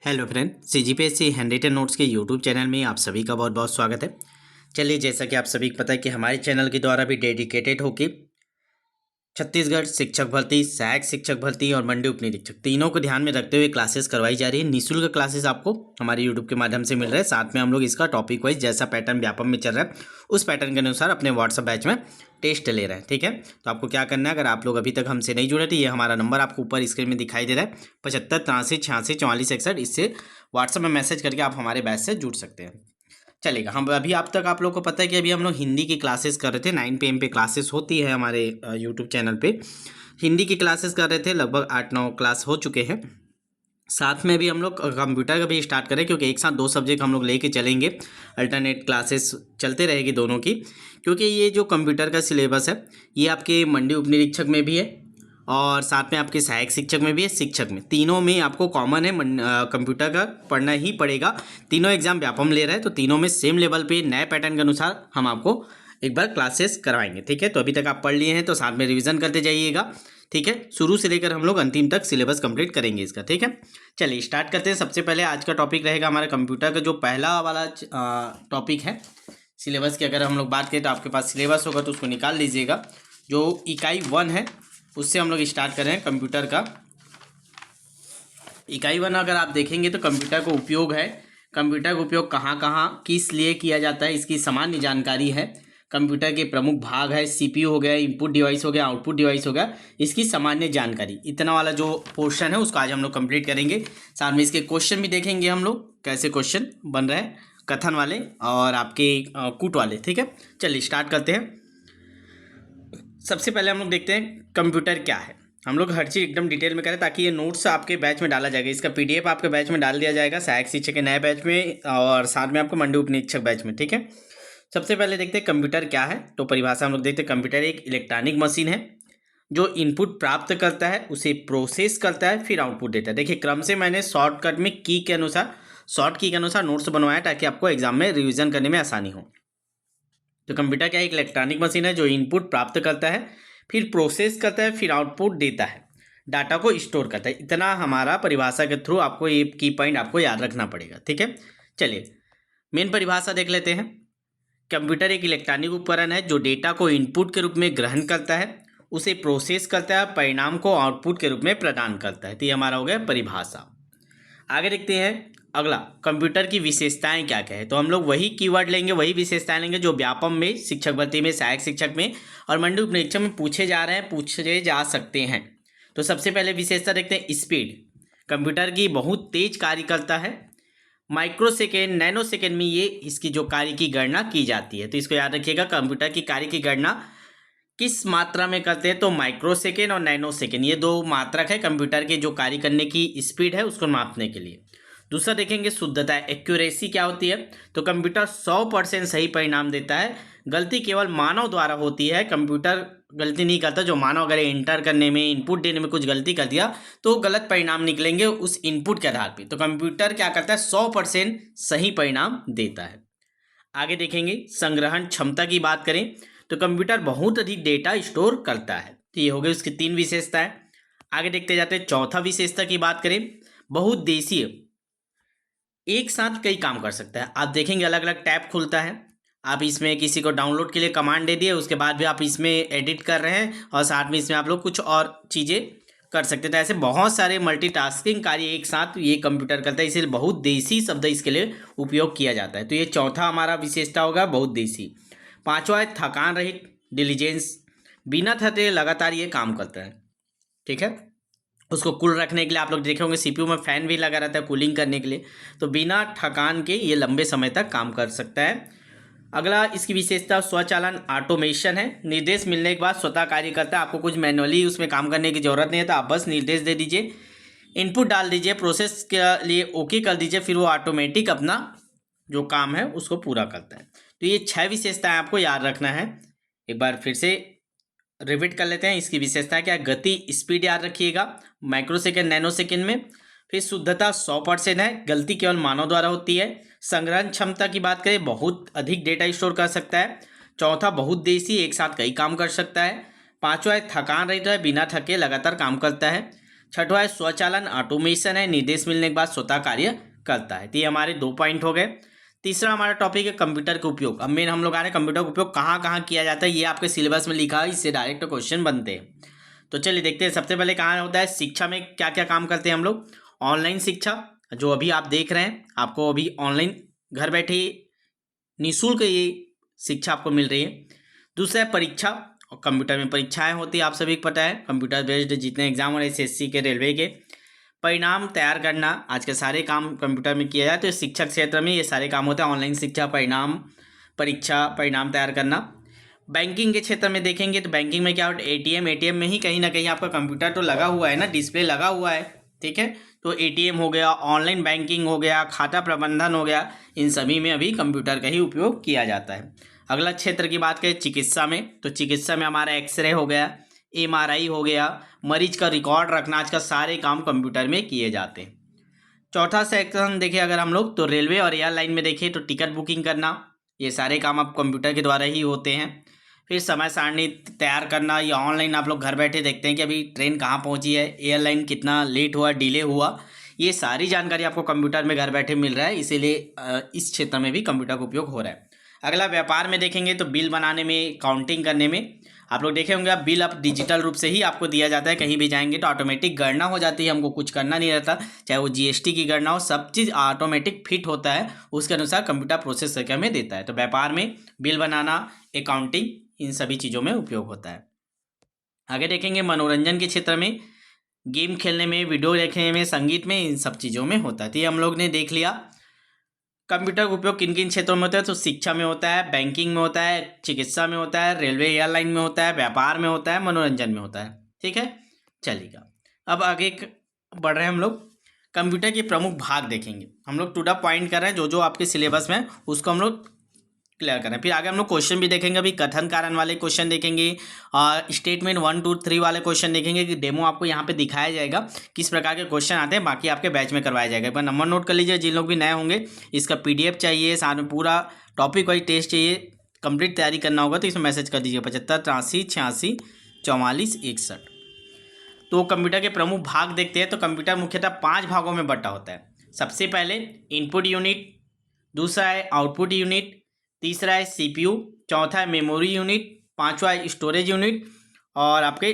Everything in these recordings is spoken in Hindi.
Hello friend, CGPSC handwritten notes के यूट्यूब चैनल में आप सभी का बहुत बहुत स्वागत है। चलिए, जैसा कि आप सभी को पता है कि हमारे चैनल के द्वारा भी डेडिकेटेड होकर छत्तीसगढ़ शिक्षक भर्ती, सहायक शिक्षक भर्ती और मंडी उप निरीक्षक तीनों को ध्यान में रखते हुए क्लासेस करवाई जा रही है। निःशुल्क क्लासेस आपको हमारे यूट्यूब के माध्यम से मिल रहे हैं। साथ में हम लोग इसका टॉपिक वाइज जैसा पैटर्न व्यापम में चल रहा है उस पैटर्न के अनुसार अपने व्हाट्सएप बैच में टेस्ट ले रहे हैं। ठीक है, तो आपको क्या करना है, अगर आप लोग अभी तक हमसे नहीं जुड़े तो ये हमारा नंबर आपको ऊपर स्क्रीन में दिखाई दे रहा है 75 83 86 44 61। इससे व्हाट्सएप में मैसेज करके आप हमारे बैच से जुड़ सकते हैं। चलेगा। हम अभी आप तक आप लोग को पता है कि अभी हम लोग हिंदी की क्लासेस कर रहे थे। 9 PM पे क्लासेस होती है हमारे यूट्यूब चैनल पे। हिंदी की क्लासेस कर रहे थे, लगभग 8-9 क्लास हो चुके हैं। साथ में भी हम लोग कंप्यूटर का भी स्टार्ट करें, क्योंकि एक साथ 2 सब्जेक्ट हम लोग लेके चलेंगे। अल्टरनेट क्लासेस चलते रहेगी दोनों की, क्योंकि ये जो कंप्यूटर का सिलेबस है ये आपके मंडी उप निरीक्षक में भी है और साथ में आपके सहायक शिक्षक में भी है, शिक्षक में, तीनों में आपको कॉमन है। कंप्यूटर का पढ़ना ही पड़ेगा। तीनों एग्जाम व्यापम ले रहे हैं, तो तीनों में सेम लेवल पे नए पैटर्न के अनुसार हम आपको एक बार क्लासेस करवाएंगे। ठीक है, तो अभी तक आप पढ़ लिए हैं तो साथ में रिवीजन करते जाइएगा। ठीक है, शुरू से लेकर हम लोग अंतिम तक सिलेबस कंप्लीट करेंगे इसका। ठीक है, चलिए स्टार्ट करते हैं। सबसे पहले आज का टॉपिक रहेगा हमारा कंप्यूटर का जो पहला वाला टॉपिक है सिलेबस की। अगर हम लोग बात करें तो आपके पास सिलेबस होगा तो उसको निकाल लीजिएगा। जो इकाई 1 है उससे हम लोग स्टार्ट कर रहे हैं कंप्यूटर का। इकाई 1 अगर आप देखेंगे तो कंप्यूटर का उपयोग है। कंप्यूटर का उपयोग कहाँ कहाँ किस लिए किया जाता है इसकी सामान्य जानकारी है। कंप्यूटर के प्रमुख भाग है, सीपीयू हो गया, इनपुट डिवाइस हो गया, आउटपुट डिवाइस हो गया, इसकी सामान्य जानकारी। इतना वाला जो पोर्शन है उसको आज हम लोग कंप्लीट करेंगे। साथ में इसके क्वेश्चन भी देखेंगे हम लोग, कैसे क्वेश्चन बन रहे हैं कथन वाले और आपके कूट वाले। ठीक है, चलिए स्टार्ट करते हैं। सबसे पहले हम लोग देखते हैं कंप्यूटर क्या है। हम लोग हर चीज़ एकदम डिटेल में करें ताकि ये नोट्स आपके बैच में डाला जाएगा। इसका पीडीएफ आपके बैच में डाल दिया जाएगा, सहायक शिक्षक के नए बैच में और साथ में आपको मंडी उप निरीक्षक बैच में। ठीक है, सबसे पहले देखते हैं कंप्यूटर क्या है। तो परिभाषा हम लोग देखते हैं, कंप्यूटर एक इलेक्ट्रॉनिक मशीन है जो इनपुट प्राप्त करता है, उसे प्रोसेस करता है, फिर आउटपुट देता है। देखिए क्रम से मैंने शॉर्टकट में शॉर्ट की के अनुसार नोट्स बनवाया ताकि आपको एग्जाम में रिविजन करने में आसानी हो। तो कंप्यूटर क्या एक इलेक्ट्रॉनिक मशीन है जो इनपुट प्राप्त करता है, फिर प्रोसेस करता है, फिर आउटपुट देता है, डाटा को स्टोर करता है। इतना हमारा परिभाषा के थ्रू आपको ये की पॉइंट आपको याद रखना पड़ेगा। ठीक है, चलिए मेन परिभाषा देख लेते हैं। कंप्यूटर एक इलेक्ट्रॉनिक उपकरण है जो डेटा को इनपुट के रूप में ग्रहण करता है, उसे प्रोसेस करता है, परिणाम को आउटपुट के रूप में प्रदान करता है। तो ये हमारा हो गया परिभाषा। आगे देखते हैं अगला, कंप्यूटर की विशेषताएं क्या क्या है। तो हम लोग वही कीवर्ड लेंगे, वही विशेषताएं लेंगे जो व्यापम में, शिक्षक भर्ती में, सहायक शिक्षक में और मंडी उप निरीक्षक में पूछे जा सकते हैं। तो सबसे पहले विशेषता देखते हैं, स्पीड। कंप्यूटर की बहुत तेज कार्य करता है। माइक्रो सेकेंड, नैनो सेकेंड में ये इसकी जो कार्य की गणना की जाती है। तो इसको याद रखिएगा, कंप्यूटर की कार्य की गणना किस मात्रा में करते हैं, तो माइक्रो सेकेंड और नैनो सेकेंड, ये 2 मात्रक है कंप्यूटर के जो कार्य करने की स्पीड है उसको मापने के लिए। दूसरा देखेंगे शुद्धता, एक्यूरेसी क्या होती है। तो कंप्यूटर 100% सही परिणाम देता है। गलती केवल मानव द्वारा होती है, कंप्यूटर गलती नहीं करता। जो मानव अगर एंटर करने में, इनपुट देने में कुछ गलती कर दिया तो गलत परिणाम निकलेंगे उस इनपुट के आधार पर। तो कंप्यूटर क्या करता है, 100% सही परिणाम देता है। आगे देखेंगे संग्रहण क्षमता की बात करें तो कंप्यूटर बहुत अधिक डेटा स्टोर करता है। तो ये हो गई उसकी 3 विशेषताएं। आगे देखते जाते हैं चौथा विशेषता की बात करें, बहुउद्देशीय, एक साथ कई काम कर सकता है। आप देखेंगे अलग अलग टैब खुलता है, आप इसमें किसी को डाउनलोड के लिए कमांड दे दिए, उसके बाद भी आप इसमें एडिट कर रहे हैं और साथ में इसमें आप लोग कुछ और चीज़ें कर सकते हैं। तो ऐसे बहुत सारे मल्टीटास्किंग कार्य एक साथ ये कंप्यूटर करता है, इसलिए बहुउद्देशीय शब्द इसके लिए उपयोग किया जाता है। तो ये चौथा हमारा विशेषता होगा, बहुउद्देशीय। पांचवा है थकान रहित, डिलीजेंस, बिना थके लगातार ये काम करता है। ठीक है, उसको कूल रखने के लिए आप लोग देखे होंगे सीपीयू में फैन भी लगा रहता है कूलिंग करने के लिए। तो बिना थकान के ये लंबे समय तक काम कर सकता है। अगला इसकी विशेषता स्वचालन, ऑटोमेशन है। निर्देश मिलने के बाद स्वतः कार्य करता है, आपको कुछ मैनुअली उसमें काम करने की जरूरत नहीं है। तो आप बस निर्देश दे दीजिए, इनपुट डाल दीजिए, प्रोसेस के लिए ओके कर दीजिए, फिर वो ऑटोमेटिक अपना जो काम है उसको पूरा करता है। तो ये 6 विशेषताएं आपको याद रखना है। एक बार फिर से रिपीट कर लेते हैं। इसकी विशेषता क्या है, गति, स्पीड याद रखिएगा माइक्रो सेकेंड, नैनो सेकेंड में। फिर शुद्धता 100% है, गलती केवल मानव द्वारा होती है। संग्रहण क्षमता की बात करें, बहुत अधिक डेटा स्टोर कर सकता है। चौथा बहुउद्देशीय, एक साथ कई काम कर सकता है। पांचवा है थकान रहित है, बिना थके लगातार काम करता है। छठवां है स्वचालन, ऑटोमेशन है, निर्देश मिलने के बाद स्वतः कार्य करता है। तो ये हमारे 2 पॉइंट हो गए। तीसरा हमारा टॉपिक है कंप्यूटर के उपयोग। अब मेन हम लोग आ रहे हैं कंप्यूटर का उपयोग कहाँ कहाँ किया जाता है, ये आपके सिलेबस में लिखा है, इससे डायरेक्ट क्वेश्चन बनते हैं। तो चलिए देखते हैं। सबसे पहले कहाँ होता है, शिक्षा में क्या क्या काम करते हैं हम लोग। ऑनलाइन शिक्षा, जो अभी आप देख रहे हैं, आपको अभी ऑनलाइन घर बैठे निःशुल्क ये शिक्षा आपको मिल रही है। दूसरा है परीक्षा, और कंप्यूटर में परीक्षाएं होती है, आप सभी को पता है। कंप्यूटर बेस्ड जितने एग्जाम हो रहे एसएससी के, रेलवे के, परिणाम तैयार करना, आज के सारे काम कंप्यूटर में किया जाए। तो शिक्षक क्षेत्र में ये सारे काम होते हैं, ऑनलाइन शिक्षा, परिणाम, परीक्षा, परिणाम तैयार करना। बैंकिंग के क्षेत्र में देखेंगे तो बैंकिंग में क्या होता है, एटीएम में ही कहीं ना कहीं आपका कंप्यूटर तो लगा हुआ है ना, डिस्प्ले लगा हुआ है, ठीक है। तो एटीएम हो गया, ऑनलाइन बैंकिंग हो गया, खाता प्रबंधन हो गया, इन सभी में अभी कंप्यूटर का ही उपयोग किया जाता है। अगला क्षेत्र की बात करें चिकित्सा में, तो चिकित्सा में हमारा एक्सरे हो गया, एमआरआई हो गया, मरीज का रिकॉर्ड रखना, आज का सारे काम कंप्यूटर में किए जाते हैं। चौथा सेक्शन देखें अगर हम लोग, तो रेलवे और एयरलाइन में देखें तो टिकट बुकिंग करना, ये सारे काम आप कंप्यूटर के द्वारा ही होते हैं। फिर समय सारणी तैयार करना, या ऑनलाइन आप लोग घर बैठे देखते हैं कि अभी ट्रेन कहाँ पहुँची है, एयरलाइन कितना लेट हुआ, डिले हुआ, ये सारी जानकारी आपको कंप्यूटर में घर बैठे मिल रहा है, इसीलिए इस क्षेत्र में भी कंप्यूटर का उपयोग हो रहा है। अगला व्यापार में देखेंगे तो बिल बनाने में, काउंटिंग करने में, आप लोग देखे होंगे, आप बिल अब डिजिटल रूप से ही आपको दिया जाता है, कहीं भी जाएंगे तो ऑटोमेटिक गणना हो जाती है, हमको कुछ करना नहीं रहता, चाहे वो जीएसटी की गणना हो, सब चीज़ ऑटोमेटिक फिट होता है, उसके अनुसार कंप्यूटर प्रोसेस करके हमें देता है। तो व्यापार में बिल बनाना, अकाउंटिंग, इन सभी चीज़ों में उपयोग होता है। आगे देखेंगे मनोरंजन के क्षेत्र में, गेम खेलने में, वीडियो देखने में, संगीत में, इन सब चीज़ों में होता है। तो ये हम लोग ने देख लिया कंप्यूटर का उपयोग किन किन क्षेत्रों में होता है। तो शिक्षा में होता है, बैंकिंग में होता है, चिकित्सा में होता है, रेलवे एयरलाइन में होता है, व्यापार में होता है, मनोरंजन में होता है, ठीक है। चलिएगा अब आगे बढ़ रहे हैं हम लोग, कंप्यूटर के प्रमुख भाग देखेंगे। हम लोग टू द पॉइंट कर रहे हैं, जो जो आपके सिलेबस में उसको हम लोग क्लियर करें। फिर आगे हम लोग क्वेश्चन भी देखेंगे, अभी कथन कारण वाले क्वेश्चन देखेंगे, और स्टेटमेंट 1 2 3 वाले क्वेश्चन देखेंगे, कि डेमो आपको यहाँ पे दिखाया जाएगा किस प्रकार के क्वेश्चन आते हैं, बाकी आपके बैच में करवाया जाएगा। एक बार नंबर नोट कर लीजिए, जिन लोग भी नए होंगे, इसका पीडीएफ चाहिए, साथ में पूरा टॉपिक वाइज टेस्ट चाहिए, कंप्लीट तैयारी करना होगा, तो इसमें मैसेज कर दीजिए 75 83 86 44 61। तो कंप्यूटर के प्रमुख भाग देखते हैं। तो कंप्यूटर मुख्यतः 5 भागों में बटा होता है। सबसे पहले इनपुट यूनिट, दूसरा है आउटपुट यूनिट, तीसरा है सीपीयू, चौथा है मेमोरी यूनिट, पांचवा है स्टोरेज यूनिट, और आपके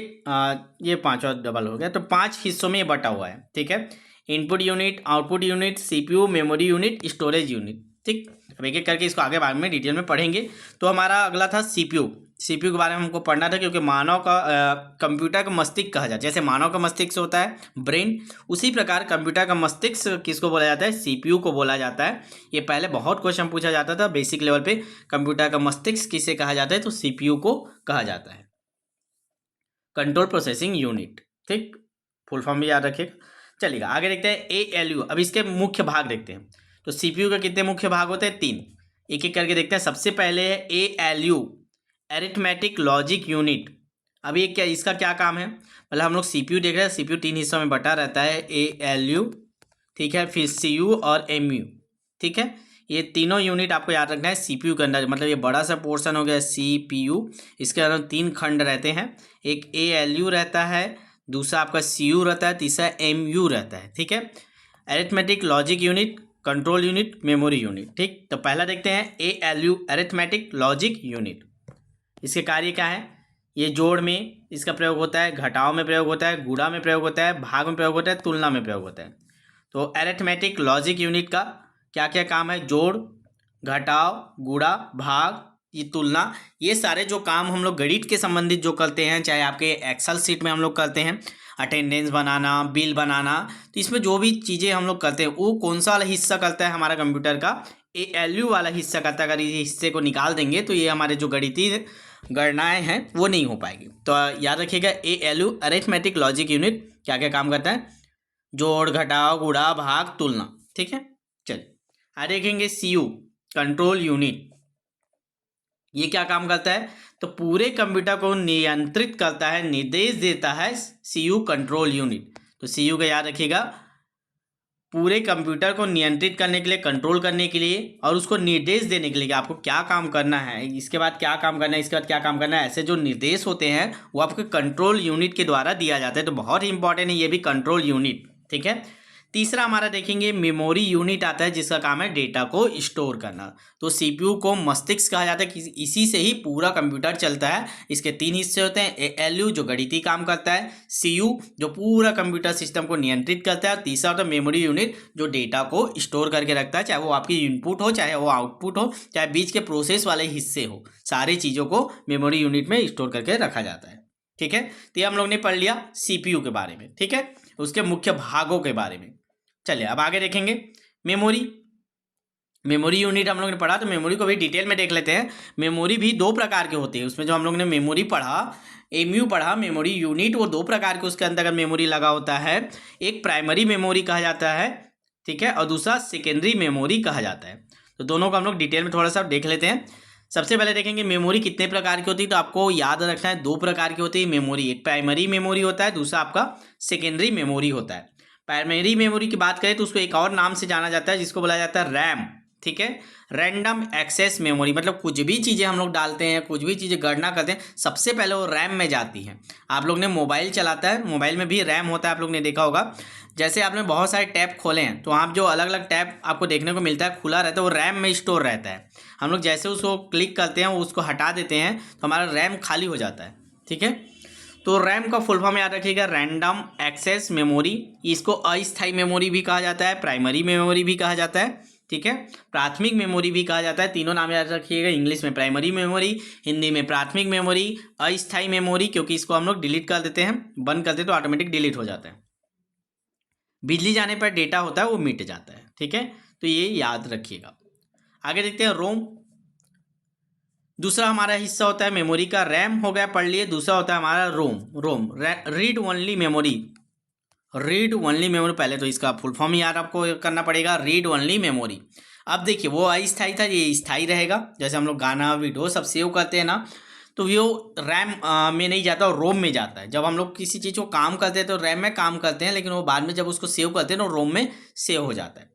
ये पांचवा डबल हो गया। तो 5 हिस्सों में ये बटा हुआ है, ठीक है। Input unit, output unit, CPU, memory unit, storage unit, ठीक। अब एक एक करके इसको आगे बाद में डिटेल में पढ़ेंगे। तो हमारा अगला था सीपीयू। सीपीयू के बारे में हमको पढ़ना था, क्योंकि मानव का कंप्यूटर का मस्तिष्क कहा जाता है। जैसे मानव का मस्तिष्क होता है ब्रेन, उसी प्रकार कंप्यूटर का मस्तिष्क किसको बोला जाता है, सीपीयू को बोला जाता है। ये पहले बहुत क्वेश्चन पूछा जाता था बेसिक लेवल पे, कंप्यूटर का मस्तिष्क किसे कहा जाता है, तो सीपीयू को कहा जाता है। कंट्रोल प्रोसेसिंग यूनिट, ठीक, फुल फॉर्म भी याद रखिएगा। चलिएगा आगे देखते हैं एएलयू। अब इसके मुख्य भाग देखते हैं। तो सीपीयू के कितने मुख्य भाग होते हैं, 3, एक एक करके देखते हैं। सबसे पहले है एएलयू, एरिथमेटिक लॉजिक यूनिट। अब ये क्या, इसका क्या काम है, मतलब हम लोग सीपीयू देख रहे हैं, सीपीयू 3 हिस्सों में बटा रहता है, एएलयू, ठीक है, फिर सीयू और एमयू, ठीक है। ये तीनों यूनिट आपको याद रखना है सीपीयू के अंदर, मतलब ये बड़ा सा पोर्शन हो गया सीपीयू, इसके अंदर 3 खंड रहते हैं, एक एएलयू रहता है, दूसरा आपका सीयू रहता है, तीसरा एमयू रहता है, ठीक है। Arithmetic logic unit, control unit, memory unit, ठीक। तो पहला देखते हैं एएलयू, अरिथमेटिक लॉजिक यूनिट। इसके कार्य क्या है, ये जोड़ में इसका प्रयोग होता है, घटाव में प्रयोग होता है, गुणा में प्रयोग होता है, भाग में प्रयोग होता है, तुलना में प्रयोग होता है। तो अरिथमेटिक लॉजिक यूनिट का क्या क्या काम है, जोड़, घटाव, गुणा, भाग, ये तुलना, ये सारे जो काम हम लोग गणित के संबंधित जो करते हैं, चाहे आपके एक्सेल सीट में हम लोग करते हैं, अटेंडेंस बनाना, बिल बनाना, तो इसमें जो भी चीज़ें हम लोग करते हैं वो कौन सा वाला हिस्सा करता है हमारा कंप्यूटर का, एएलयू वाला हिस्सा करता है। अगर इस हिस्से को निकाल देंगे तो ये हमारे जो गणितीय गणनाएं हैं वो नहीं हो पाएगी। तो याद रखिएगा एएलयू, अरिथमेटिक लॉजिक यूनिट, क्या क्या काम करता है, जोड़, घटाव, गुणा, भाग, तुलना, ठीक है। चलिए आगे देखेंगे सीयू, कंट्रोल यूनिट। ये क्या काम करता है, तो पूरे कंप्यूटर को नियंत्रित करता है, निर्देश देता है, सीयू कंट्रोल यूनिट। तो सीयू का याद रखिएगा, पूरे कंप्यूटर को नियंत्रित करने के लिए, कंट्रोल करने के लिए और उसको निर्देश देने के लिए कि आपको क्या काम करना है, इसके बाद क्या काम करना है, इसके बाद क्या काम करना है, ऐसे जो निर्देश होते हैं वो आपके कंट्रोल यूनिट के द्वारा दिया जाता है। तो बहुत ही इंपॉर्टेंट है ये भी कंट्रोल यूनिट, ठीक है। तीसरा हमारा देखेंगे मेमोरी यूनिट आता है, जिसका काम है डेटा को स्टोर करना। तो सीपीयू को मस्तिष्क कहा जाता है कि इसी से ही पूरा कंप्यूटर चलता है। इसके 3 हिस्से होते हैं, एएलयू जो गणितीय काम करता है, सीयू जो पूरा कंप्यूटर सिस्टम को नियंत्रित करता है, और तीसरा होता है मेमोरी यूनिट जो डेटा को स्टोर करके रखता है, चाहे वो आपकी इनपुट हो, चाहे वो आउटपुट हो, चाहे बीच के प्रोसेस वाले हिस्से हो, सारी चीज़ों को मेमोरी यूनिट में स्टोर करके रखा जाता है, ठीक है। तो ये हम लोग ने पढ़ लिया सीपीयू के बारे में, ठीक है, उसके मुख्य भागों के बारे में। चलिए अब आगे देखेंगे मेमोरी यूनिट हम लोग ने पढ़ा, तो मेमोरी को भी डिटेल में देख लेते हैं। मेमोरी भी 2 प्रकार के होते हैं, उसमें जो हम लोग ने मेमोरी पढ़ा, एमयू पढ़ा, मेमोरी यूनिट, वो 2 प्रकार के उसके अंदर मेमोरी लगा होता है। एक प्राइमरी मेमोरी कहा जाता है, ठीक है, और दूसरा सेकेंडरी मेमोरी कहा जाता है। तो दोनों को हम लोग डिटेल में थोड़ा सा देख लेते हैं। सबसे पहले देखेंगे मेमोरी कितने प्रकार की होती है, तो आपको याद रखना है 2 प्रकार की होती है मेमोरी। एक प्राइमरी मेमोरी होता है, दूसरा आपका सेकेंडरी मेमोरी होता है। प्राइमरी मेमोरी की बात करें तो उसको एक और नाम से जाना जाता है, जिसको बोला जाता है रैम, ठीक है, रैंडम एक्सेस मेमोरी। मतलब कुछ भी चीज़ें हम लोग डालते हैं, कुछ भी चीज़ें गणना करते हैं, सबसे पहले वो रैम में जाती हैं। आप लोग ने मोबाइल चलाता है, मोबाइल में भी रैम होता है, आप लोग ने देखा होगा। जैसे आपने बहुत सारे टैब खोले हैं तो आप जो अलग अलग टैब आपको देखने को मिलता है खुला रहता है, वो रैम में स्टोर रहता है। हम लोग जैसे उसको क्लिक करते हैं, उसको हटा देते हैं तो हमारा रैम खाली हो जाता है, ठीक है। तो रैम का फुल फॉर्म याद रखिएगा, रैंडम एक्सेस मेमोरी। इसको अस्थायी मेमोरी भी कहा जाता है, प्राइमरी मेमोरी भी कहा जाता है, ठीक है, प्राथमिक मेमोरी भी कहा जाता है। तीनों नाम याद रखिएगा, इंग्लिश में प्राइमरी मेमोरी, हिंदी में प्राथमिक मेमोरी, अस्थायी मेमोरी, क्योंकि इसको हम लोग डिलीट कर देते हैं, बंद करते हैं तो ऑटोमेटिक डिलीट हो जाता है। बिजली जाने पर डेटा होता है वो मिट जाता है, ठीक है, तो ये याद रखिएगा। आगे देखते हैं रोम। दूसरा हमारा हिस्सा होता है मेमोरी का, रैम हो गया पढ़ लिए। दूसरा होता है हमारा ROM read only memory. Read only memory, पहले तो इसका फुल फॉर्म यार आपको करना पड़ेगा, रीड ओनली मेमोरी। अब देखिए वो अस्थायी था, ये स्थायी रहेगा। जैसे हम लोग गाना वीडियो सब सेव करते हैं ना, तो वो रैम में नहीं जाता और रोम में जाता है। जब हम लोग किसी चीज़ को काम करते हैं तो रैम में काम करते हैं, लेकिन वो बाद में जब उसको सेव करते हैं तो रोम में सेव हो जाता है।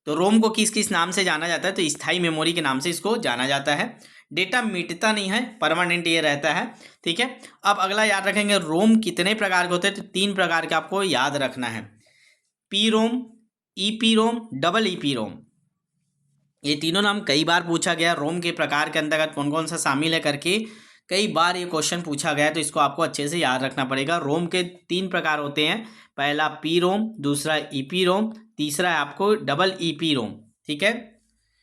तो रोम को किस किस नाम से जाना जाता है, तो स्थायी मेमोरी के नाम से इसको जाना जाता है। डेटा मिटता नहीं है, परमानेंट ये रहता है, ठीक है। अब अगला याद रखेंगे, रोम कितने प्रकार के होते हैं, तो 3 प्रकार के आपको याद रखना है, पी रोम, ईपी रोम, डबल ईपी रोम। ये तीनों नाम कई बार पूछा गया, रोम के प्रकार के अंतर्गत कौन कौन सा शामिल है करके कई बार ये क्वेश्चन पूछा गया है, तो इसको आपको अच्छे से याद रखना पड़ेगा। रोम के 3 प्रकार होते हैं, पहला पी रोम, दूसरा ईपी रोम, तीसरा है आपको डबल ईपी रोम, ठीक है।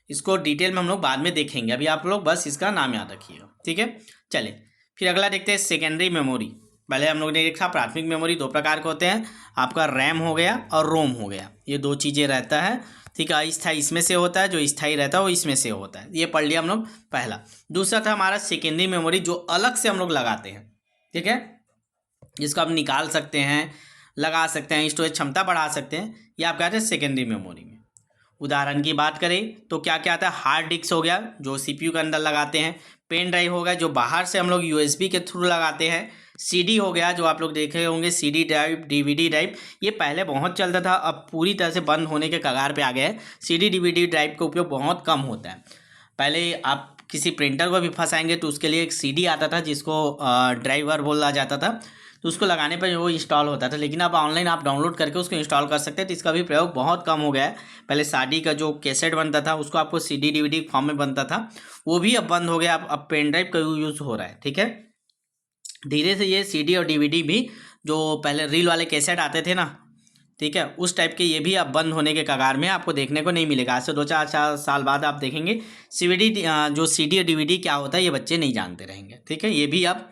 इसको डिटेल में हम लोग बाद में देखेंगे, अभी आप लोग बस इसका नाम याद रखिएगा, ठीक है। चलिए फिर अगला देखते हैं सेकेंडरी मेमोरी। पहले हम लोग ने देखा प्राथमिक मेमोरी 2 प्रकार के होते हैं, आपका रैम हो गया और रोम हो गया, ये 2 चीज़ें रहता है, ठीक है। अस्थायी इसमें से होता है, जो स्थायी रहता है वो इसमें से होता है, ये पढ़ लिया हम लोग पहला। दूसरा था हमारा सेकेंडरी मेमोरी, जो अलग से हम लोग लगाते हैं, ठीक है, जिसको आप निकाल सकते हैं, लगा सकते हैं, स्टोरेज क्षमता बढ़ा सकते हैं, ये आप कहते हैं सेकेंडरी मेमोरी में। उदाहरण की बात करें तो क्या क्या आता है, हार्ड डिस्क हो गया जो सीपीयू के अंदर लगाते हैं, पेन ड्राइव हो गया जो बाहर से हम लोग यूएसबी के थ्रू लगाते हैं, सीडी हो गया जो आप लोग देखे होंगे, सीडी ड्राइव, डीवीडी ड्राइव, ये पहले बहुत चलता था, अब पूरी तरह से बंद होने के कगार पे आ गया है। सीडी डीवीडी ड्राइव का उपयोग बहुत कम होता है। पहले आप किसी प्रिंटर को भी फंसाएंगे तो उसके लिए एक सीडी आता था, जिसको ड्राइवर बोला जाता था, तो उसको लगाने पर वो इंस्टॉल होता था। लेकिन अब ऑनलाइन आप डाउनलोड करके उसको इंस्टॉल कर सकते हैं, तो इसका भी प्रयोग बहुत कम हो गया है। पहले शादी का जो कैसेट बनता था उसको आपको सीडी डीवीडी फॉर्म में बनता था, वो भी अब बंद हो गया, अब पेन ड्राइव का यूज़ हो रहा है, ठीक है। धीरे से ये सीडी और डीवीडी भी, जो पहले रील वाले कैसेट आते थे ना, ठीक है, उस टाइप के ये भी अब बंद होने के कगार में, आपको देखने को नहीं मिलेगा। आज से 2-4 साल बाद आप देखेंगे सीडी जो सीडी और डीवीडी क्या होता है ये बच्चे नहीं जानते रहेंगे, ठीक है। ये भी अब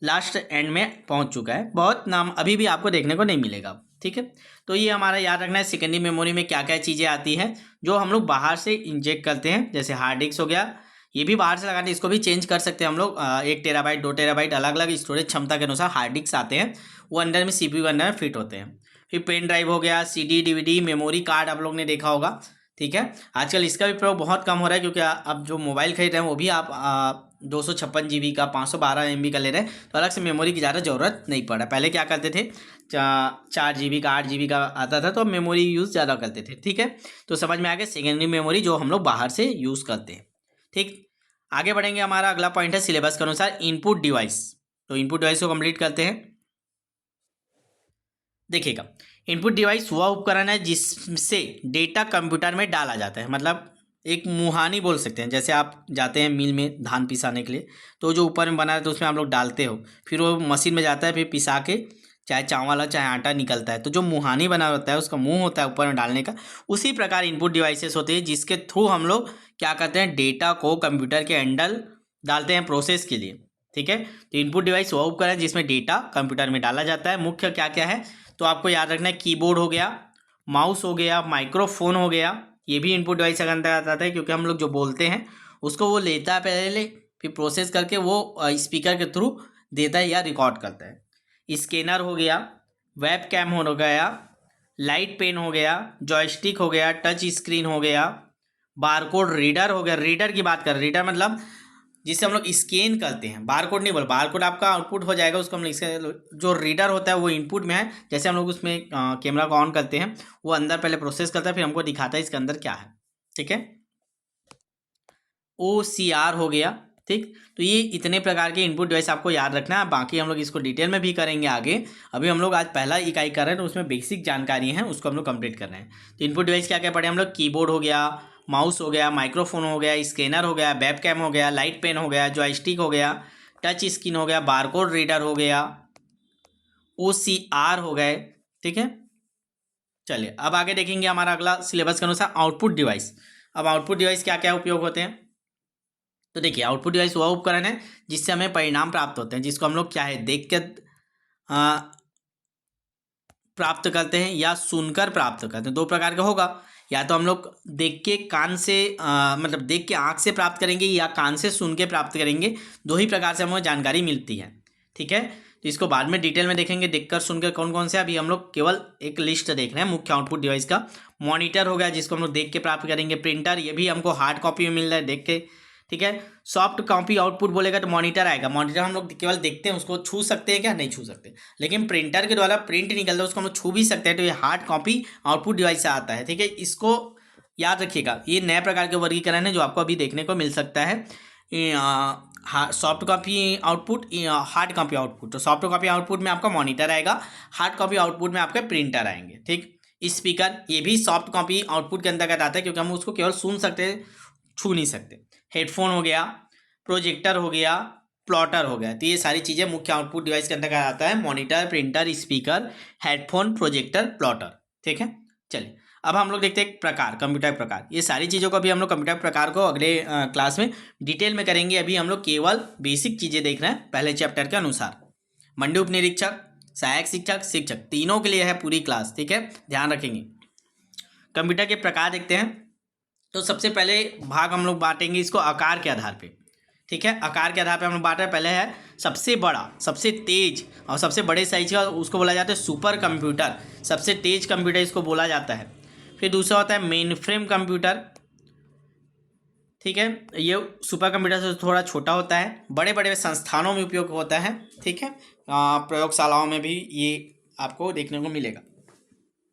लास्ट एंड में पहुंच चुका है, बहुत नाम अभी भी आपको देखने को नहीं मिलेगा, ठीक है। तो ये हमारा याद रखना है सेकेंडरी मेमोरी में क्या क्या चीज़ें आती हैं जो हम लोग बाहर से इंजेक्ट करते हैं। जैसे हार्ड डिस्क हो गया, ये भी बाहर से लगाते हैं, इसको भी चेंज कर सकते हैं हम लोग। 1 टेराबाइट 2 टेराबाइट अलग अलग स्टोरेज क्षमता के अनुसार हार्ड डिस्क आते हैं, वो अंदर में सीपीयू के अंदर में फिट होते हैं। फिर पेन ड्राइव हो गया, सीडी डीवीडी, मेमोरी कार्ड आप लोग ने देखा होगा, ठीक है। आजकल इसका भी प्रयोग बहुत कम हो रहा है, क्योंकि अब जो मोबाइल खरीद रहे हैं वो भी आप 256 GB का 512 MB का ले रहे हैं तो अलग से मेमोरी की ज़्यादा ज़रूरत नहीं पड़ रहा। पहले क्या करते थे 4 GB का 8 GB का आता था तो अब मेमोरी यूज़ ज़्यादा करते थे। ठीक है, तो समझ में आ गया सेकेंडरी मेमोरी जो हम लोग बाहर से यूज़ करते हैं। ठीक, आगे बढ़ेंगे। हमारा अगला पॉइंट है सिलेबस के अनुसार इनपुट डिवाइस। तो इनपुट डिवाइस को कंप्लीट करते हैं। देखिएगा, इनपुट डिवाइस वह उपकरण है जिससे डेटा कंप्यूटर में डाला जाता है। मतलब एक मुहानी बोल सकते हैं। जैसे आप जाते हैं मिल में धान पिसाने के लिए तो जो ऊपर में बना है तो उसमें आप लोग डालते हो, फिर वो मशीन में जाता है, फिर पिसा के चाहे चावल हो चाहे आटा निकलता है। तो जो मुहानी बना होता है उसका मुंह होता है ऊपर में डालने का, उसी प्रकार इनपुट डिवाइसेस होते हैं जिसके थ्रू हम लोग क्या करते हैं, डेटा को कंप्यूटर के अंदर डालते हैं प्रोसेस के लिए। ठीक है, तो इनपुट डिवाइस वह उपकरण है जिसमें डेटा कंप्यूटर में डाला जाता है। मुख्य क्या क्या है तो आपको याद रखना है, कीबोर्ड हो गया, माउस हो गया, माइक्रोफोन हो गया, ये भी इनपुट डिवाइस के अंतर्गत आता है क्योंकि हम लोग जो बोलते हैं उसको वो लेता है पहले, फिर प्रोसेस करके वो स्पीकर के थ्रू देता है या रिकॉर्ड करता है। स्कैनर हो गया, वेब कैम हो गया, लाइट पेन हो गया, जॉयस्टिक हो गया, टच स्क्रीन हो गया, बारकोड रीडर हो गया। रीडर की बात करें, रीडर मतलब जिससे हम लोग स्कैन करते हैं, बारकोड नहीं बोल, बारकोड आपका आउटपुट हो जाएगा, उसको हम लोग जो रीडर होता है वो इनपुट में है। जैसे हम लोग उसमें कैमरा को ऑन करते हैं, वो अंदर पहले प्रोसेस करता है फिर हमको दिखाता है इसके अंदर क्या है। ठीक है, OCR हो गया। ठीक, तो ये इतने प्रकार के इनपुट डिवाइस आपको याद रखना है, बाकी हम लोग इसको डिटेल में भी करेंगे आगे। अभी हम लोग आज पहला इकाई कर रहे हैं तो उसमें बेसिक जानकारी है, उसको हम लोग कंप्लीट कर रहे हैं। तो इनपुट डिवाइस क्या क्या पढ़े हम लोग, कीबोर्ड हो गया, माउस हो गया, माइक्रोफोन हो गया, स्कैनर हो गया, वेब कैम हो गया, लाइट पेन हो गया, जॉयस्टिक हो गया, टच स्क्रीन हो गया, बारकोड रीडर हो गया, OCR हो गए। ठीक है, चलिए अब आगे देखेंगे हमारा अगला सिलेबस के अनुसार आउटपुट डिवाइस। अब आउटपुट डिवाइस क्या क्या उपयोग होते हैं तो देखिए, आउटपुट डिवाइस वह उपकरण है जिससे हमें परिणाम प्राप्त होते हैं, जिसको हम लोग क्या है देख के प्राप्त करते हैं या सुनकर प्राप्त करते हैं। दो प्रकार का होगा, या तो हम लोग देख के कान से मतलब देख के आँख से प्राप्त करेंगे या कान से सुन के प्राप्त करेंगे। दो ही प्रकार से हमें जानकारी मिलती है। ठीक है, तो इसको बाद में डिटेल में देखेंगे, देखकर सुनकर कौन कौन से। अभी हम लोग केवल एक लिस्ट देख रहे हैं मुख्य आउटपुट डिवाइस का। मॉनिटर हो गया जिसको हम लोग देख के प्राप्त करेंगे। प्रिंटर, ये भी हमको हार्ड कॉपी में मिल रहा है देख के। ठीक है, सॉफ्ट कॉपी आउटपुट बोलेगा तो मॉनिटर आएगा। मॉनिटर हम लोग केवल देखते हैं, उसको छू सकते हैं क्या, नहीं छू सकते। लेकिन प्रिंटर के द्वारा प्रिंट निकलता है उसको हम लोग छू भी सकते हैं, तो ये हार्ड कॉपी आउटपुट डिवाइस से आता है। ठीक है, इसको याद रखिएगा, ये नए प्रकार के वर्गीकरण है जो आपको अभी देखने को मिल सकता है। Soft copy output, hard copy output. तो सॉफ्ट कॉपी आउटपुट में आपका मॉनिटर आएगा, हार्ड कॉपी आउटपुट में आपके प्रिंटर आएंगे। ठीक, स्पीकर ये भी सॉफ्ट कॉपी आउटपुट के अंतर्गत आता है क्योंकि हम उसको केवल सुन सकते हैं, छू नहीं सकते। हेडफोन हो गया, प्रोजेक्टर हो गया, प्लॉटर हो गया। तो ये सारी चीज़ें मुख्य आउटपुट डिवाइस के अंतर्गत आता है, monitor, printer, speaker, headphone, projector, plotter. ठीक है, चलिए अब हम लोग देखते हैं प्रकार, कंप्यूटर प्रकार। ये सारी चीज़ों को अभी हम लोग कंप्यूटर प्रकार को अगले क्लास में डिटेल में करेंगे। अभी हम लोग केवल बेसिक चीज़ें देख रहे हैं पहले चैप्टर के अनुसार। मंडी उप निरीक्षक, सहायक शिक्षक, शिक्षक, तीनों के लिए है पूरी क्लास। ठीक है, ध्यान रखेंगे। कंप्यूटर के प्रकार देखते हैं तो सबसे पहले भाग हम लोग बांटेंगे इसको आकार के आधार पे। ठीक है, आकार के आधार पे हम लोग बांट रहे हैं। पहले है सबसे बड़ा, सबसे तेज और सबसे बड़े साइज का, उसको बोला जाता है सुपर कंप्यूटर। सबसे तेज कंप्यूटर इसको बोला जाता है। फिर दूसरा होता है मेन फ्रेम कंप्यूटर। ठीक है, ये सुपर कंप्यूटर से थोड़ा छोटा होता है, बड़े बड़े संस्थानों में उपयोग होता है। ठीक है, प्रयोगशालाओं में भी ये आपको देखने को मिलेगा।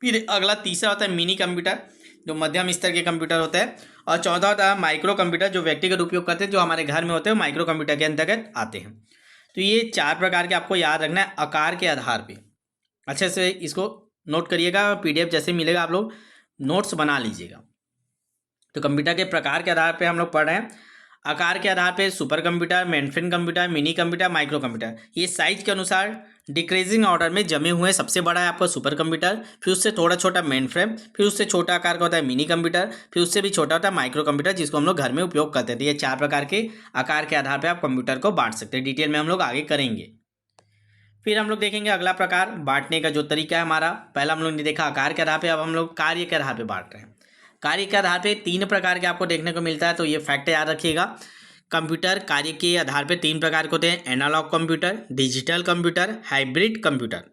फिर अगला तीसरा होता है मिनी कंप्यूटर, जो मध्यम स्तर के कंप्यूटर होते हैं। और चौथा होता है माइक्रो कंप्यूटर, जो व्यक्तिगत उपयोग करते हैं, जो हमारे घर में होते हैं, माइक्रो कंप्यूटर के अंतर्गत आते हैं। तो ये चार प्रकार के आपको याद रखना है आकार के आधार पे। अच्छे से इसको नोट करिएगा, PDF जैसे मिलेगा आप लोग नोट्स बना लीजिएगा। तो कंप्यूटर के प्रकार के आधार पे हम लोग पढ़ रहे हैं। आकार के आधार पे super computer, mainframe computer, mini computer, micro computer. ये साइज के अनुसार डिक्रीजिंग ऑर्डर में जमे हुए। सबसे बड़ा है आपका सुपर कंप्यूटर, फिर उससे थोड़ा छोटा मेन फ्रेम, फिर उससे छोटा आकार का होता है मिनी कंप्यूटर, फिर उससे भी छोटा होता है माइक्रो कंप्यूटर, जिसको हम लोग घर में उपयोग करते थे। ये चार प्रकार के आकार के आधार पर आप कंप्यूटर को बांट सकते हैं। डिटेल में हम लोग आगे करेंगे। फिर हम लोग देखेंगे अगला प्रकार बांटने का जो तरीका है हमारा। पहला हम लोग ने देखा आकार के आधार पर, अब हम लोग कार्य के आधार पर बांट रहे हैं। कार्य के आधार पे तीन प्रकार के आपको देखने को मिलता है, तो ये फैक्ट याद रखिएगा। कंप्यूटर कार्य के आधार पे तीन प्रकार के होते हैं, analogue computer, digital computer, hybrid computer.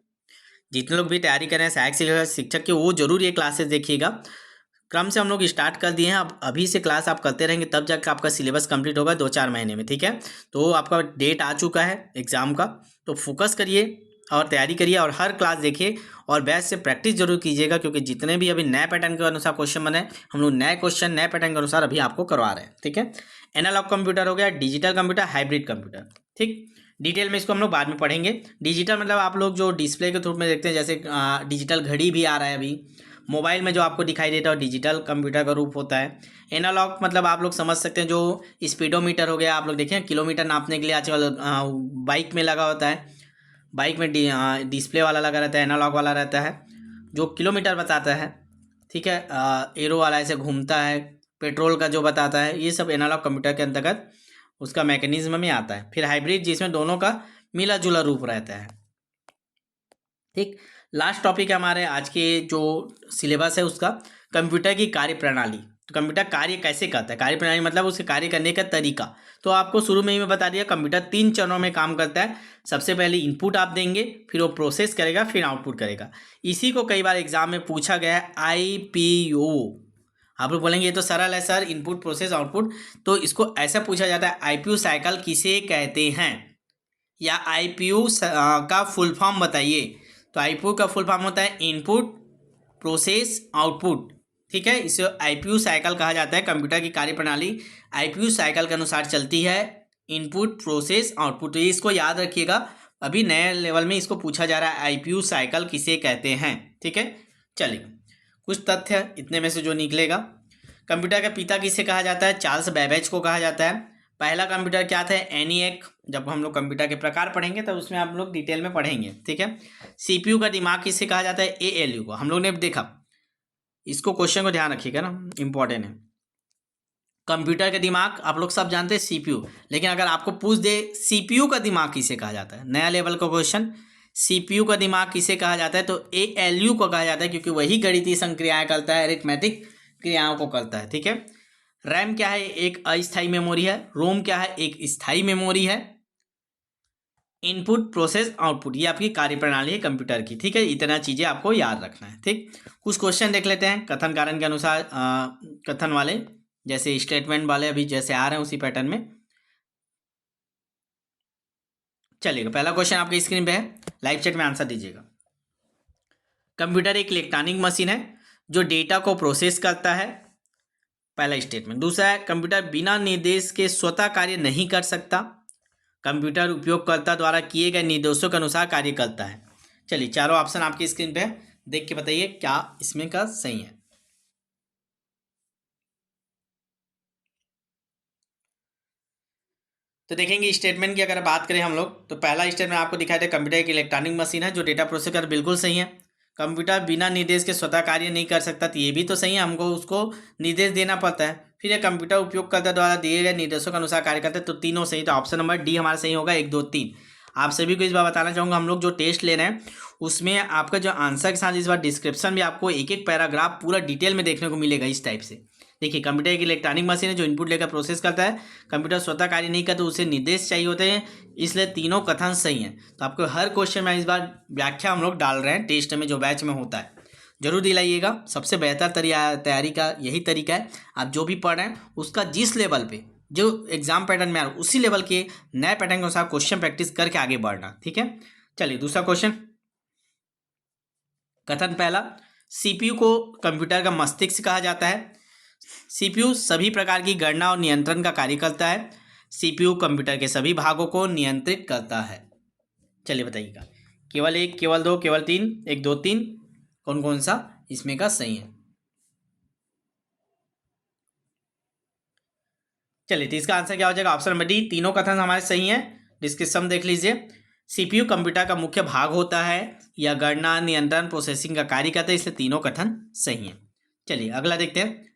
जितने लोग भी तैयारी कर रहे हैं सहायक शिक्षक के, वो जरूर ये क्लासेस देखिएगा। क्रम से हम लोग स्टार्ट कर दिए हैं। अब अभी से क्लास आप करते रहेंगे तब जाकर आपका सिलेबस कंप्लीट होगा 2-4 महीने में, ठीक है। तो आपका डेट आ चुका है एग्ज़ाम का, तो फोकस करिए और तैयारी करिए और हर क्लास देखिए और बैच से प्रैक्टिस जरूर कीजिएगा, क्योंकि जितने भी अभी नए पैटर्न के अनुसार क्वेश्चन बने हम लोग नए क्वेश्चन नए पैटर्न के अनुसार अभी आपको करवा रहे हैं, ठीक है। एनालॉग कंप्यूटर हो गया, डिजिटल कंप्यूटर, हाइब्रिड कंप्यूटर, ठीक। डिटेल में इसको हम लोग बाद में पढ़ेंगे। डिजिटल मतलब आप लोग जो डिस्प्ले के थ्रू में देखते हैं, जैसे डिजिटल घड़ी भी आ रहा है अभी मोबाइल में जो आपको दिखाई देता है, डिजिटल कंप्यूटर का रूप होता है। एनालॉग मतलब आप लोग समझ सकते हैं जो स्पीडोमीटर हो गया, आप लोग देखें किलोमीटर नापने के लिए आजकल बाइक में लगा होता है, बाइक में डिस्प्ले वाला लगा रहता है, एनालॉग वाला रहता है जो किलोमीटर बताता है, ठीक है। एरो वाला ऐसे घूमता है, पेट्रोल का जो बताता है, ये सब एनालॉग कंप्यूटर के अंतर्गत उसका मैकेनिज्म में आता है। फिर हाइब्रिड जिसमें दोनों का मिला जुला रूप रहता है, ठीक। लास्ट टॉपिक है हमारे आज के जो सिलेबस है उसका, कंप्यूटर की कार्यप्रणाली। तो कंप्यूटर कार्य कैसे करता है, कार्यप्रणाली मतलब उसके कार्य करने का तरीका। तो आपको शुरू में ही मैं बता दिया, कंप्यूटर 3 चरणों में काम करता है। सबसे पहले इनपुट आप देंगे, फिर वो प्रोसेस करेगा, फिर आउटपुट करेगा। इसी को कई बार एग्जाम में पूछा गया है, IPO। आप लोग बोलेंगे ये तो सरल है सर, इनपुट प्रोसेस आउटपुट, तो इसको ऐसा पूछा जाता है IPO साइकिल किसे कहते हैं, या IPO का फुल फॉर्म बताइए। तो IPO का फुल फॉर्म होता है इनपुट प्रोसेस आउटपुट, ठीक है। इसे IPO साइकिल कहा जाता है। कंप्यूटर की कार्यप्रणाली IPO साइकिल के अनुसार चलती है, इनपुट प्रोसेस आउटपुट। तो ये इसको याद रखिएगा, अभी नए लेवल में इसको पूछा जा रहा है IPO साइकिल किसे कहते हैं, ठीक है। चलिए कुछ तथ्य इतने में से जो निकलेगा। कंप्यूटर का पिता किसे कहा जाता है, चार्ल्स बेबेज को कहा जाता है। पहला कंप्यूटर क्या था, ENIAC। जब हम लोग कंप्यूटर के प्रकार पढ़ेंगे तब उसमें आप लोग डिटेल में पढ़ेंगे, ठीक है। CPU का दिमाग किसे कहा जाता है, ALU को। हम लोग ने देखा, इसको क्वेश्चन को ध्यान रखिएगा ना, इंपॉर्टेंट है। कंप्यूटर का दिमाग आप लोग सब जानते हैं CPU, लेकिन अगर आपको पूछ दे CPU का दिमाग किसे कहा जाता है, नया लेवल का क्वेश्चन, CPU का दिमाग किसे कहा जाता है, तो ALU को कहा जाता है, क्योंकि वही गणितीय संक्रियाएं करता है, अरिथमेटिक क्रियाओं को करता है, ठीक है। रैम क्या है, एक अस्थायी मेमोरी है। रोम क्या है, एक स्थायी मेमोरी है। इनपुट प्रोसेस आउटपुट, ये आपकी कार्यप्रणाली है कंप्यूटर की, ठीक है। इतना चीजें आपको याद रखना है, ठीक। कुछ क्वेश्चन देख लेते हैं कथन कारण के अनुसार, कथन वाले, जैसे स्टेटमेंट वाले अभी जैसे आ रहे हैं उसी पैटर्न में चलिएगा। पहला क्वेश्चन आपके स्क्रीन पे है, लाइव चैट में आंसर दीजिएगा। कंप्यूटर एक इलेक्ट्रॉनिक मशीन है जो डेटा को प्रोसेस करता है, पहला स्टेटमेंट। दूसरा है, कंप्यूटर बिना निर्देश के स्वतः कार्य नहीं कर सकता, कंप्यूटर उपयोगकर्ता द्वारा किए गए निर्देशों के अनुसार कार्य करता है। चलिए चारों ऑप्शन आपकी स्क्रीन पे है, देख के बताइए क्या इसमें का सही है। तो देखेंगे स्टेटमेंट की अगर बात करें हम लोग, तो पहला स्टेटमेंट आपको दिखाई दे, कंप्यूटर एक इलेक्ट्रॉनिक मशीन है जो डेटा प्रोसेस कर, बिल्कुल सही है। कंप्यूटर बिना निर्देश के स्वतः कार्य नहीं कर सकता, तो ये भी तो सही है, हमको उसको निर्देश देना पड़ता है। फिर ये कंप्यूटर उपयोगकर्ता द्वारा दिए गए निर्देशों के अनुसार कार्य करते हैं, तो तीनों सही। तो ऑप्शन नंबर डी हमारा सही होगा, 1, 2, 3। आप सभी को इस बार बताना चाहूँगा, हम लोग जो टेस्ट ले रहे हैं उसमें आपका जो आंसर के साथ इस बार डिस्क्रिप्शन भी आपको एक एक पैराग्राफ पूरा डिटेल में देखने को मिलेगा इस टाइप से। देखिए, कंप्यूटर एक इलेक्ट्रॉनिक मशीन है जो इनपुट लेकर प्रोसेस करता है, कंप्यूटर स्वतः कार्य नहीं करता, उसे निर्देश चाहिए होते हैं, इसलिए तीनों कथन सही हैं। तो आपको हर क्वेश्चन में इस बार व्याख्या हम लोग डाल रहे हैं टेस्ट में, जो बैच में होता है जरूर दिलाइएगा। सबसे बेहतर तैयारी का यही तरीका है, आप जो भी पढ़ रहे हैं उसका जिस लेवल पे जो एग्जाम पैटर्न में आ रहा है उसी लेवल के नए पैटर्न के अनुसार क्वेश्चन प्रैक्टिस करके आगे बढ़ना, ठीक है। चलिए दूसरा क्वेश्चन, कथन पहला, CPU को कंप्यूटर का मस्तिष्क कहा जाता है। CPU सभी प्रकार की गणना और नियंत्रण का कार्य करता है। CPU कंप्यूटर के सभी भागों को नियंत्रित करता है। चलिए बताइएगा, केवल 1, केवल 2, केवल 3, 1, 2, 3, कौन कौन सा इसमें का सही है। चलिए तो इसका आंसर क्या हो जाएगा, ऑप्शन नंबर डी, तीनों कथन हमारे सही हैं। डिस्क्रिप्शन देख लीजिए। CPU कंप्यूटर का मुख्य भाग होता है, या गणना नियंत्रण प्रोसेसिंग का कार्य करता है, इसलिए तीनों कथन सही हैं। चलिए अगला देखते हैं,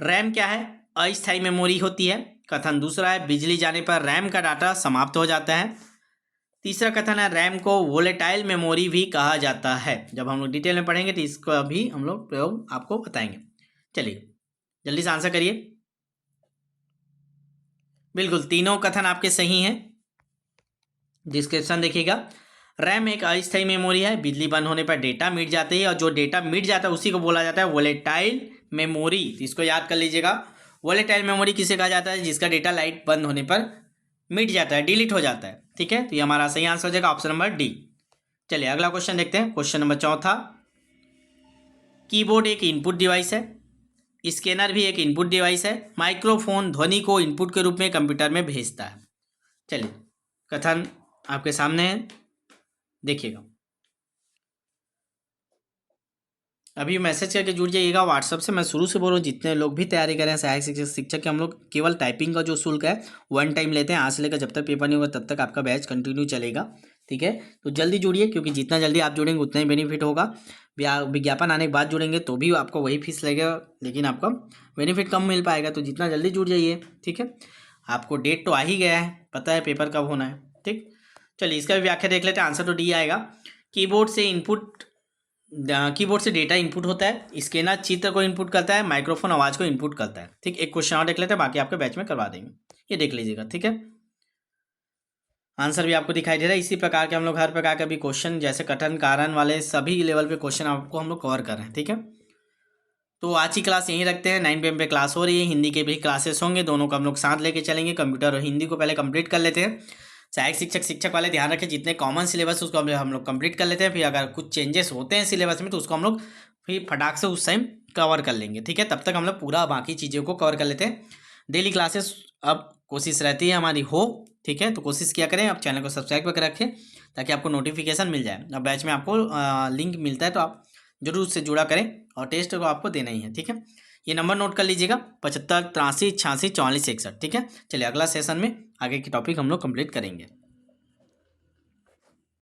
रैम क्या है, अस्थायी मेमोरी होती है। कथन दूसरा है, बिजली जाने पर रैम का डाटा समाप्त हो जाता है। तीसरा कथन है, रैम को वोलेटाइल मेमोरी भी कहा जाता है। जब हम लोग डिटेल में पढ़ेंगे तो इसको भी हम लोग प्रयोग आपको बताएंगे। चलिए जल्दी से आंसर करिए। बिल्कुल तीनों कथन आपके सही हैं। डिस्क्रिप्शन देखिएगा, रैम एक अस्थायी मेमोरी है, बिजली बंद होने पर डेटा मिट जाती है, और जो डेटा मिट जाता है उसी को बोला जाता है वोलेटाइल मेमोरी, इसको याद कर लीजिएगा। वोलेटाइल मेमोरी किसे कहा जाता है? जिसका डेटा लाइट बंद होने पर मिट जाता है, डिलीट हो जाता है। ठीक है, तो ये हमारा सही आंसर हो जाएगा ऑप्शन नंबर डी। चलिए अगला क्वेश्चन देखते हैं। क्वेश्चन नंबर 4, कीबोर्ड एक इनपुट डिवाइस है, स्कैनर भी एक इनपुट डिवाइस है, माइक्रोफोन ध्वनि को इनपुट के रूप में कंप्यूटर में भेजता है। चलिए कथन आपके सामने है, देखिएगा। अभी मैसेज करके जुड़ जाइएगा व्हाट्सअप से। मैं शुरू से बोल रहा हूँ, जितने लोग भी तैयारी करें सहायक शिक्षक के, हम लोग केवल टाइपिंग का जो शुल्क है 1 टाइम लेते हैं। आज से लेकर जब तक पेपर नहीं होगा तब तक आपका बैच कंटिन्यू चलेगा। ठीक है, तो जल्दी जुड़िए, क्योंकि जितना जल्दी आप जुड़ेंगे उतना ही बेनिफिट होगा। विज्ञापन आने के बाद जुड़ेंगे तो भी आपको वही फीस लगेगा, लेकिन आपका बेनिफिट कम मिल पाएगा। तो जितना जल्दी जुड़ जाइए। ठीक है, आपको डेट तो आ ही गया है, पता है पेपर कब होना है। ठीक, चलिए इसका भी व्याख्या देख लेते हैं। आंसर तो डी आएगा। कीबोर्ड से डेटा इनपुट होता है, स्कैनर चित्र को इनपुट करता है, माइक्रोफोन आवाज़ को इनपुट करता है। ठीक, एक क्वेश्चन और देख लेते हैं, बाकी आपके बैच में करवा देंगे, ये देख लीजिएगा। ठीक है, आंसर भी आपको दिखाई दे रहा है। इसी प्रकार के हम लोग हर प्रकार के भी क्वेश्चन, जैसे कथन कारण वाले सभी लेवल पे क्वेश्चन आपको हम लोग कवर कर रहे हैं। ठीक है, तो आज की क्लास यहीं रखते हैं। 9 PM पे क्लास हो रही है, हिंदी के भी क्लासेस होंगे, दोनों को हम लोग साथ लेके चलेंगे। कंप्यूटर और हिंदी को पहले कंप्लीट कर लेते हैं। सहायक शिक्षक वाले ध्यान रखें, जितने कॉमन सिलेबस उसको हम लोग कंप्लीट कर लेते हैं। फिर अगर कुछ चेंजेस होते हैं सिलेबस में तो उसको हम लोग फिर फटाक से उस टाइम कवर कर लेंगे। ठीक है, तब तक हम लोग पूरा बाकी चीज़ों को कवर कर लेते हैं। डेली क्लासेस अब कोशिश रहती है हमारी हो। ठीक है, तो कोशिश किया करें, आप चैनल को सब्सक्राइब करके रखें ताकि आपको नोटिफिकेशन मिल जाए। अब बैच में आपको लिंक मिलता है तो आप जरूर उससे जुड़ा करें, और टेस्ट को आपको देना ही है। ठीक है, ये नंबर नोट कर लीजिएगा, 75 83 86 44 61। ठीक है, चलिए अगला सेशन में आगे की टॉपिक हम लोग कंप्लीट करेंगे।